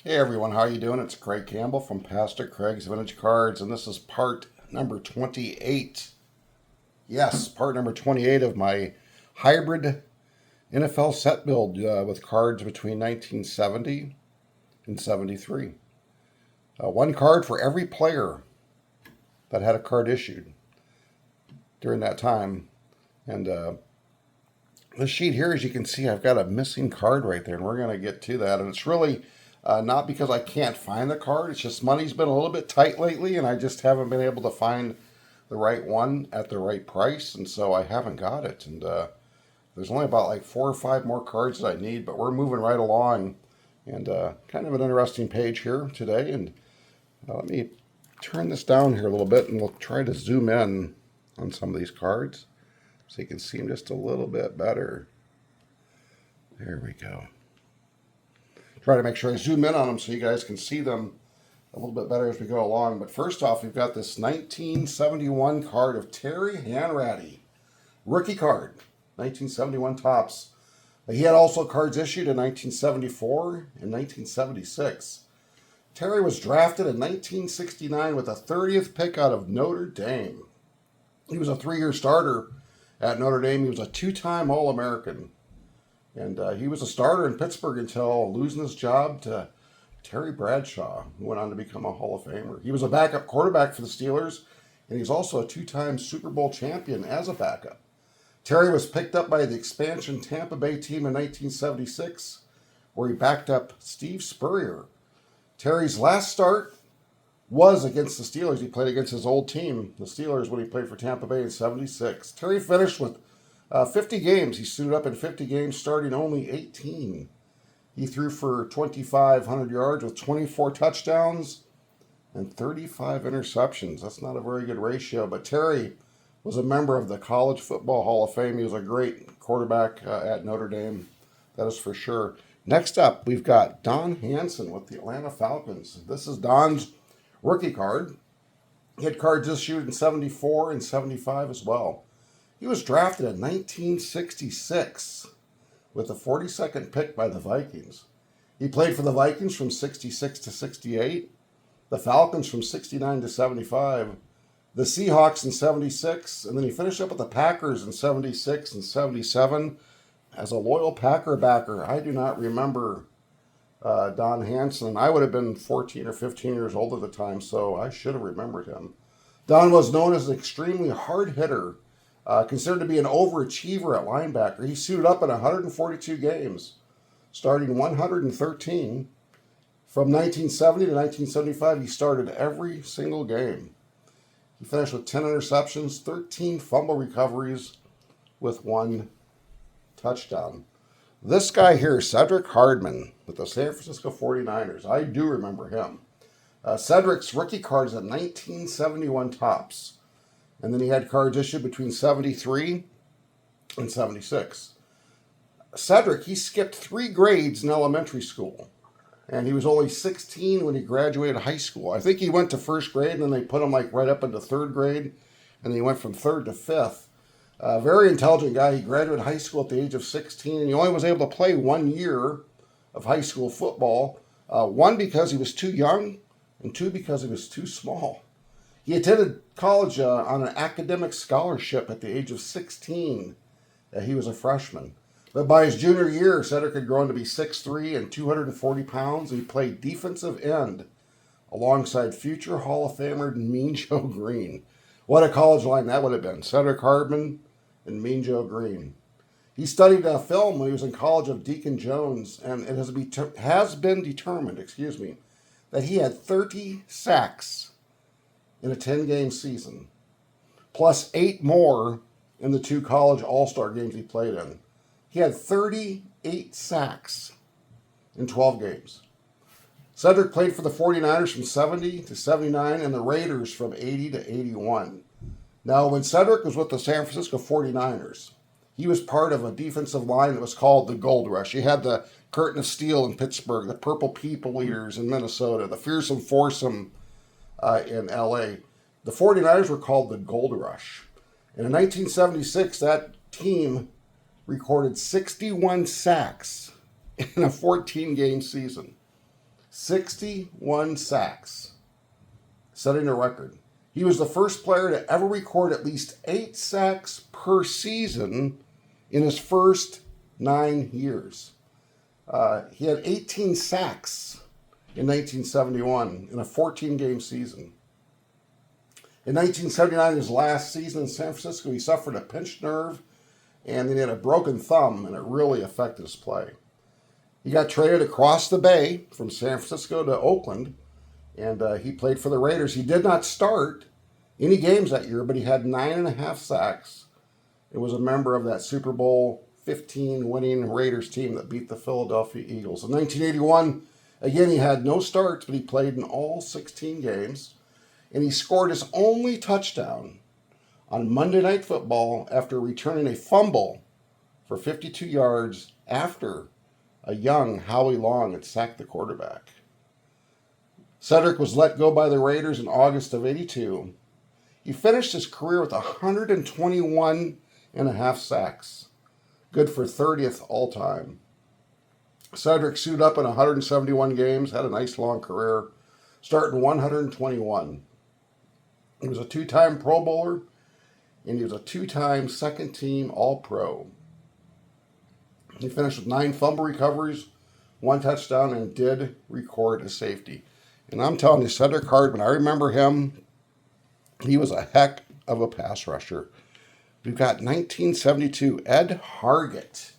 Hey everyone, how you doing? It's Craig Campbell from Pastor Craig's Vintage Cards, and this is part number 28. Yes, part number 28 of my hybrid NFL set build with cards between 1970 and 73. One card for every player that had a card issued during that time. And this sheet here, as you can see, I've got a missing card right there, and we're going to get to that. And it's really not because I can't find the card. It's just money's been a little bit tight lately, and I just haven't been able to find the right one at the right price, and so I haven't got it. And there's only about like 4 or 5 more cards that I need, but we're moving right along. And kind of an interesting page here today. And let me turn this down here a little bit, and we'll try to zoom in on some of these cards so you can see them just a little bit better. There we go. Try to make sure I zoom in on them so you guys can see them a little bit better as we go along. But first off, we've got this 1971 card of Terry Hanratty. Rookie card, 1971 tops. He had also cards issued in 1974 and 1976. Terry was drafted in 1969 with a 30th pick out of Notre Dame. He was a 3-year starter at Notre Dame. He was a 2-time All-American. And he was a starter in Pittsburgh until losing his job to Terry Bradshaw, who went on to become a Hall of Famer. He was a backup quarterback for the Steelers, and he's also a 2-time Super Bowl champion as a backup. Terry was picked up by the expansion Tampa Bay team in 1976, where he backed up Steve Spurrier. Terry's last start was against the Steelers. He played against his old team, the Steelers, when he played for Tampa Bay in 76. Terry finished with 50 games. He suited up in 50 games, starting only 18. He threw for 2,500 yards with 24 touchdowns and 35 interceptions. That's not a very good ratio, but Terry was a member of the College Football Hall of Fame. He was a great quarterback at Notre Dame, that is for sure. Next up, we've got Don Hanson with the Atlanta Falcons. This is Don's rookie card. He had cards issued in 74 and 75 as well. He was drafted in 1966 with the 42nd pick by the Vikings. He played for the Vikings from 66 to 68, the Falcons from 69 to 75, the Seahawks in 76, and then he finished up with the Packers in 76 and 77 as a loyal Packer backer. I do not remember Don Hanson. I would have been 14 or 15 years old at the time, so I should have remembered him. Don was known as an extremely hard hitter, considered to be an overachiever at linebacker. He suited up in 142 games, starting 113. From 1970 to 1975, he started every single game. He finished with 10 interceptions, 13 fumble recoveries, with 1 touchdown. This guy here, Cedrick Hardman, with the San Francisco 49ers. I do remember him. Cedrick's rookie card is at 1971 tops. And then he had cards issued between 73 and 76. Cedrick, he skipped 3 grades in elementary school. And he was only 16 when he graduated high school. I think he went to first grade, and then they put him like right up into 3rd grade. And then he went from 3rd to 5th. Very intelligent guy. He graduated high school at the age of 16. And he only was able to play 1 year of high school football. 1, because he was too young, and 2, because he was too small. He attended college on an academic scholarship at the age of 16. He was a freshman. But by his junior year, Cedrick had grown to be 6'3" and 240 pounds. He played defensive end alongside future Hall of Famer Mean Joe Green. What a college line that would have been. Cedrick Hardman and Mean Joe Green. He studied film when he was in college of Deacon Jones, and it has been determined, that he had 30 sacks in a 10-game season, plus 8 more in the 2 college all-star games he played in. He had 38 sacks in 12 games. Cedrick played for the 49ers from 70 to 79 and the Raiders from 80 to 81. Now, when Cedrick was with the San Francisco 49ers, he was part of a defensive line that was called the Gold Rush. You had the Curtain of Steel in Pittsburgh, the Purple People Eaters in Minnesota, the Fearsome Foursome in LA. The 49ers were called the Gold Rush. And in 1976, that team recorded 61 sacks in a 14-game season. 61 sacks, setting a record. He was the first player to ever record at least 8 sacks per season in his first 9 years. He had 18 sacks in 1971 in a 14-game season. In 1979, his last season in San Francisco, he suffered a pinched nerve and then he had a broken thumb, and it really affected his play. He got traded across the bay from San Francisco to Oakland, and he played for the Raiders. He did not start any games that year, but he had 9.5 sacks. It was a member of that Super Bowl 15 winning Raiders team that beat the Philadelphia Eagles. In 1981, again, he had no starts, but he played in all 16 games, and he scored his only touchdown on Monday Night Football after returning a fumble for 52 yards after a young Howie Long had sacked the quarterback. Cedrick was let go by the Raiders in August of '82. He finished his career with 121.5 sacks, good for 30th all-time. Cedrick suited up in 171 games, had a nice long career, starting 121. He was a 2-time Pro Bowler, and he was a 2-time second-team All-Pro. He finished with 9 fumble recoveries, 1 touchdown, and did record a safety. And I'm telling you, Cedrick Hardman, I remember him. He was a heck of a pass rusher. We've got 1972, Ed Hargett.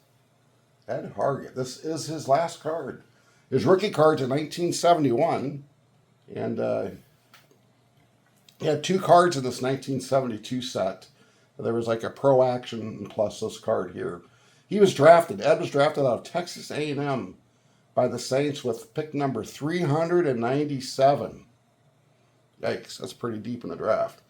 Ed Hargett. This is his last card. His rookie card's in 1971, and he had 2 cards in this 1972 set. There was like a Pro Action plus this card here. He was drafted. Ed was drafted out of Texas A&M by the Saints with pick number 397. Yikes, that's pretty deep in the draft.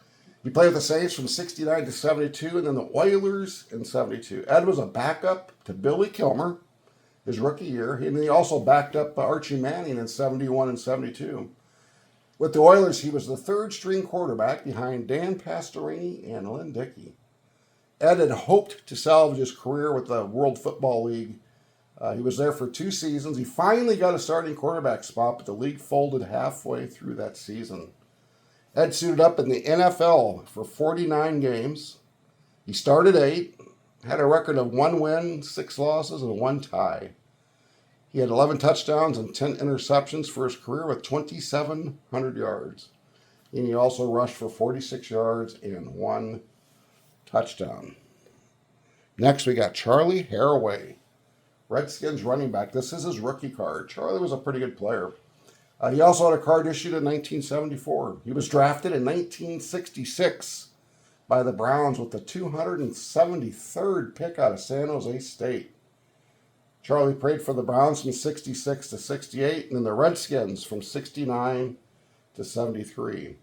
He played with the Saints from 69 to 72, and then the Oilers in 72. Ed was a backup to Billy Kilmer his rookie year, and he also backed up Archie Manning in 71 and 72. With the Oilers, he was the 3rd-string quarterback behind Dan Pastorini and Lynn Dickey. Ed had hoped to salvage his career with the World Football League. He was there for 2 seasons. He finally got a starting quarterback spot, but the league folded halfway through that season. Ed suited up in the NFL for 49 games. He started 8, had a record of 1 win, 6 losses, and 1 tie. He had 11 touchdowns and 10 interceptions for his career with 2,700 yards. And he also rushed for 46 yards and 1 touchdown. Next, we got Charlie Haraway, Redskins running back. This is his rookie card. Charlie was a pretty good player. He also had a card issued in 1974. He was drafted in 1966 by the Browns with the 273rd pick out of San Jose State. Charlie played for the Browns from 66 to 68, and then the Redskins from 69 to 73.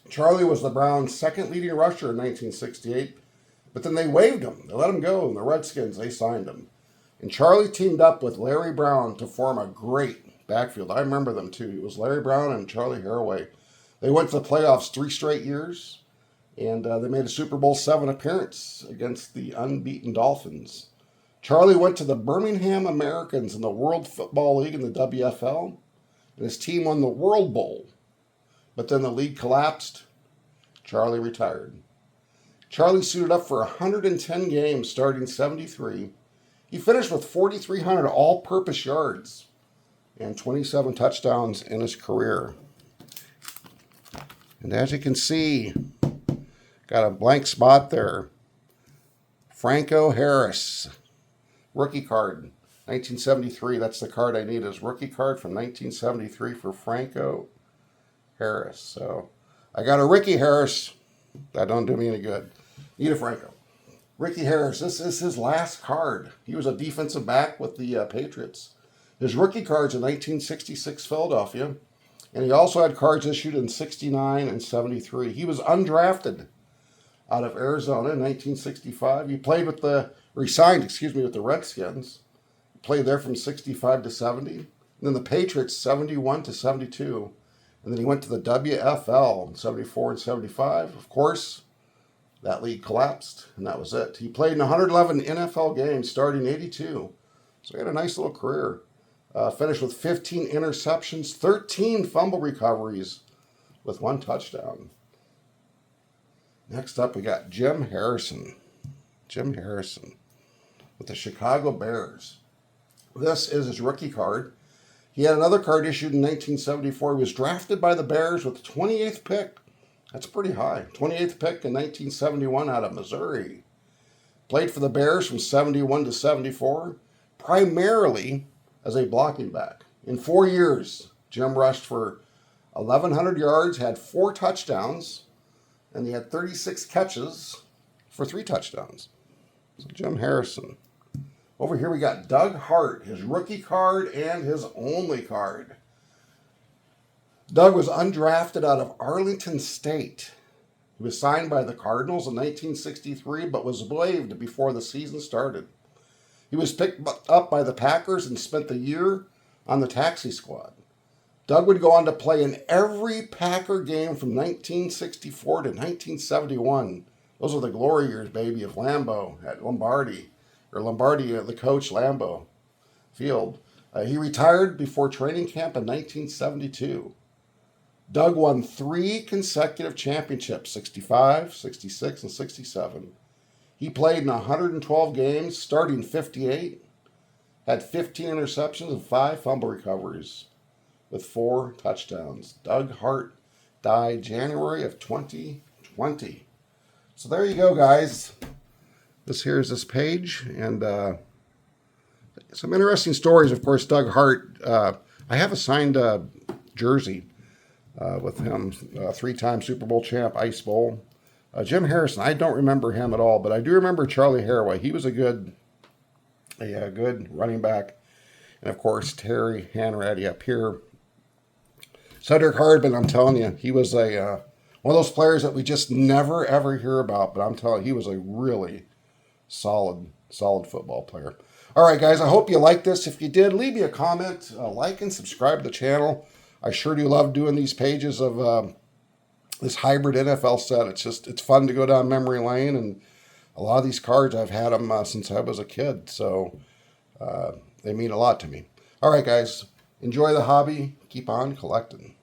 Charlie was the Browns' 2nd leading rusher in 1968, but then they waived him. They let him go, and the Redskins, they signed him. And Charlie teamed up with Larry Brown to form a great backfield. I remember them too. It was Larry Brown and Charlie Haraway. They went to the playoffs 3 straight years, and they made a Super Bowl 7 appearance against the unbeaten Dolphins. Charlie went to the Birmingham Americans in the World Football League in the WFL, and his team won the World Bowl. But then the league collapsed. Charlie retired. Charlie suited up for 110 games starting 73. He finished with 4,300 all-purpose yards and 27 touchdowns in his career. And as you can see, got a blank spot there. Franco Harris, rookie card, 1973. That's the card I need, is rookie card from 1973 for Franco Harris. So I got a Ricky Harris. That don't do me any good. Need a Franco. Ricky Harris, this is his last card. He was a defensive back with the Patriots. His rookie card's in 1966 Philadelphia, and he also had cards issued in 69 and 73. He was undrafted out of Arizona in 1965. He played with resigned with the Redskins. He played there from 65 to 70. And then the Patriots, 71 to 72. And then he went to the WFL in 74 and 75. Of course, that league collapsed, and that was it. He played in 111 NFL games starting 82. So he had a nice little career. Finished with 15 interceptions, 13 fumble recoveries with 1 touchdown. Next up, we got Jim Harrison. Jim Harrison with the Chicago Bears. This is his rookie card. He had another card issued in 1974. He was drafted by the Bears with the 28th pick. That's pretty high. 28th pick in 1971 out of Missouri. Played for the Bears from 71 to 74, primarily as a blocking back. In 4 years, Jim rushed for 1,100 yards, had 4 touchdowns, and he had 36 catches for 3 touchdowns. So Jim Harrison. Over here we got Doug Hart, his rookie card and his only card. Doug was undrafted out of Arlington State. He was signed by the Cardinals in 1963, but was waived before the season started. He was picked up by the Packers and spent the year on the taxi squad. Doug would go on to play in every Packer game from 1964 to 1971. Those are the glory years, baby, of Lambeau at Lombardi, the coach, Lambeau Field. He retired before training camp in 1972. Doug won 3 consecutive championships, 65, 66, and 67. He played in 112 games, starting 58, had 15 interceptions and 5 fumble recoveries with 4 touchdowns. Doug Hart died January of 2020. So there you go, guys. This here is this page, and some interesting stories. Of course, Doug Hart, I have a signed jersey with him, 3-time Super Bowl champ, Ice Bowl. Jim Harrison, I don't remember him at all, but I do remember Charlie Haraway. He was a good running back. And, of course, Terry Hanratty up here. Cedrick Hardman, I'm telling you, he was one of those players that we just never, ever hear about. But I'm telling you, he was a really solid football player. All right, guys, I hope you liked this. If you did, leave me a comment, like, and subscribe to the channel. I sure do love doing these pages of this hybrid NFL set. It's fun to go down memory lane, and a lot of these cards, I've had them since I was a kid, so they mean a lot to me. All right, guys, enjoy the hobby. Keep on collecting.